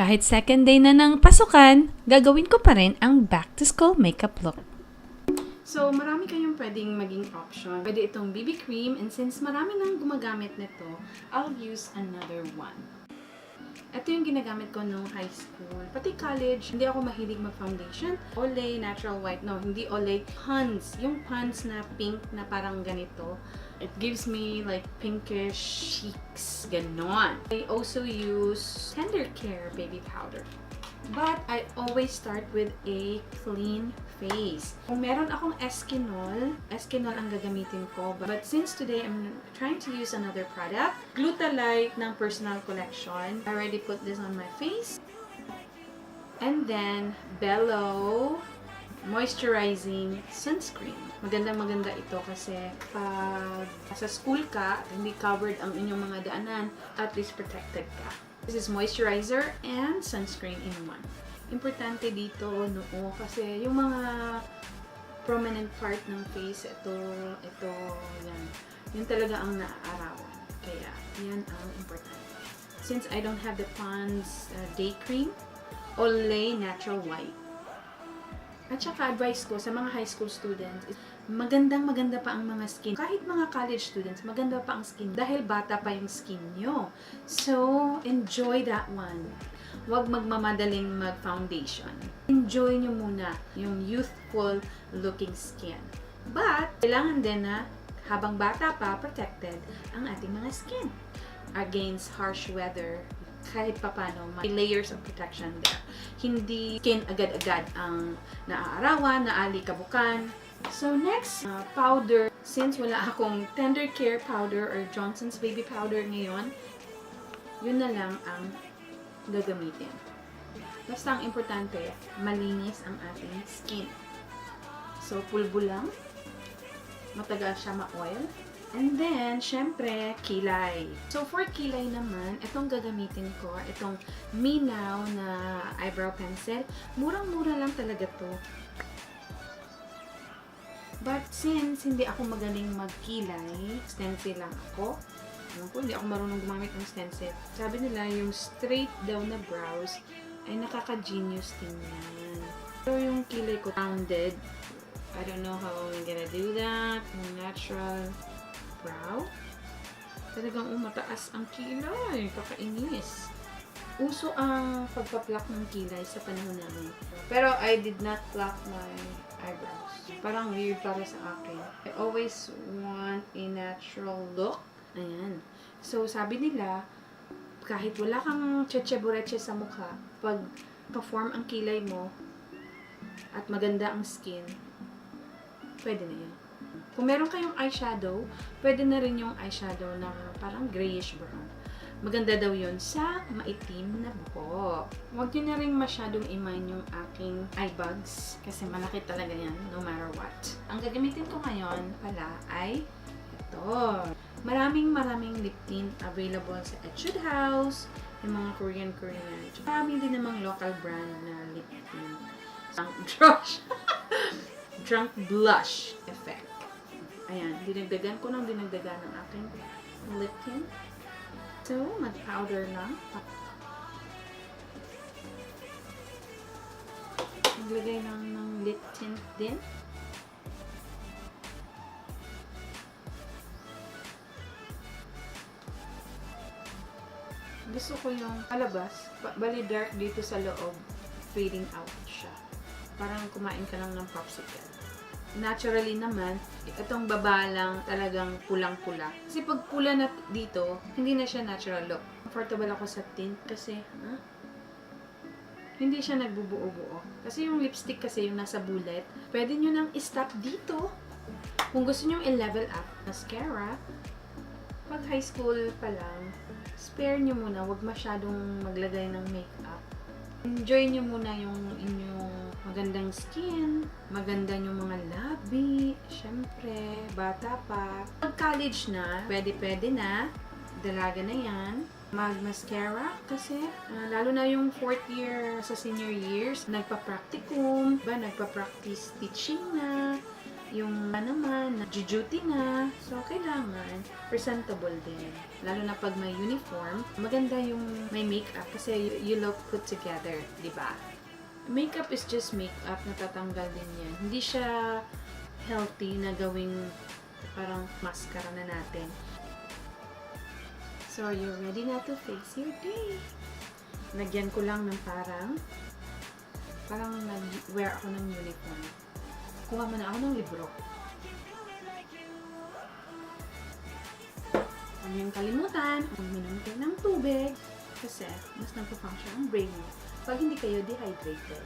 Kahit second day na ng pasukan, gagawin ko pa rin ang back-to-school makeup look. So, marami kayong pwedeng maging option. Pwede itong BB cream, and since marami nang gumagamit nito, I'll use another one. Ito yung ginagamit ko nung high school. Pati college, hindi ako mahilig mag-foundation. Olay, natural white. No, hindi Olay. Pons. Yung pons na pink na parang ganito. It gives me like pinkish cheeks. Ganon. I also use Tender Care baby powder. But I always start with a clean face. Kung meron akong Eskinol ang gagamitin ko. But since today I'm trying to use another product, Glutalight ng Personal Collection. I already put this on my face. And then, Belo Moisturizing Sunscreen. Magandang-maganda ito kasi pag sa school ka, hindi covered ang inyong mga daanan, at least protected ka. This is moisturizer and sunscreen in one. Importante dito, noo, kasi yung mga prominent part ng face, ito, yan. Yun talaga ang naaarawan. Kaya, yan ang importante. Since I don't have the Pond's day cream, Olay Natural White. At saka advice ko sa mga high school students is maganda pa ang mga skin. Kahit mga college students, maganda pa ang skin dahil bata pa yung skin nyo. So, enjoy that one. Huwag magmamadaling mag-foundation. Enjoy nyo muna yung youthful looking skin. But, kailangan din na habang bata pa, protected ang ating mga skin against harsh weather. Kahit papano, may layers of protection there. Hindi skin agad-agad ang naaarawan, naalikabukan. So next, powder. Since wala akong Tender Care powder or Johnson's baby powder ngayon, yun na lang ang gagamitin. Basta ang importante, malinis ang ating skin. So pulbo lang, matagal siya ma-oil. And then, syempre, kilay. So, for kilay naman, itong gagamitin ko, itong Now na eyebrow pencil. Murang-mura lang talaga to. But since hindi ako magaling magkilay, stencil lang ako. Alam ko, hindi ako marunong gumamit ng stencil. Sabi nila, yung straight daw na brows ay nakaka-genius tingnan. So, yung kilay ko rounded. I don't know how I'm gonna do that. Natural brow. Talagang mataas ang kilay. Kakainis. Uso ang pagpa-pluck ng kilay sa panahon namin. Pero I did not pluck my eyebrows. Parang weird para sa akin. I always want a natural look. Ayan. So, sabi nila, kahit wala kang tsetche-bureche sa mukha, pag pa-form ang kilay mo at maganda ang skin, pwede na yan. Kung meron kayong eyeshadow, pwede na rin yung eyeshadow na parang grayish brown. Maganda daw yun sa maitim na buhok. Huwag nyo na rin masyadong i-mind yung aking eye bags kasi malaki talaga yan no matter what. Ang gagamitin ko ngayon pala ay ito. Maraming lip tint available sa Etude House, yung mga Korean. Marami din namang local brand na lip tint. Drunk blush effect. Ayan, dinagdagan ko ng aking lip tint. So, mag-powder lang. Naglagay lang ng lip tint din. Gusto ko yung palabas, bali dark dito sa loob, fading out siya. Parang kumain ka lang ng popsicle. Naturally naman, itong baba lang talagang pulang-pula. Kasi pag pula na dito, hindi na siya natural look. Comfortable ako sa tint kasi, hindi siya nagbubuo-buo. Kasi yung lipstick kasi, yung nasa bullet, pwede nyo nang i-stop dito. Kung gusto nyo i-level up, mascara, pag high school pa lang, spare nyo muna, huwag masyadong maglagay ng makeup. Enjoy nyo muna yung inyong magandang skin, maganda yung mga labi, syempre, bata pa. Pag college na, pwede na, dalaga na yan, mag-mascara kasi, lalo na yung 4th year sa senior years, nagpa-practicum, nagpa-practice teaching na, yung naman, duty na. So, kailangan presentable din. Lalo na pag may uniform, maganda yung may makeup kasi you look put together, di ba? Makeup is just makeup, natatanggal din yan. Hindi siya healthy na gawing parang mascara na natin. So, you're ready na to face your day. Nagyan ko lang ng parang nag-wear ako ng uniform. Kuha mo na ako ng libro. Huwag niyong kalimutan, uminom kayo ng tubig kasi mas nagpa-function ang brain niyo pag hindi kayo dehydrated.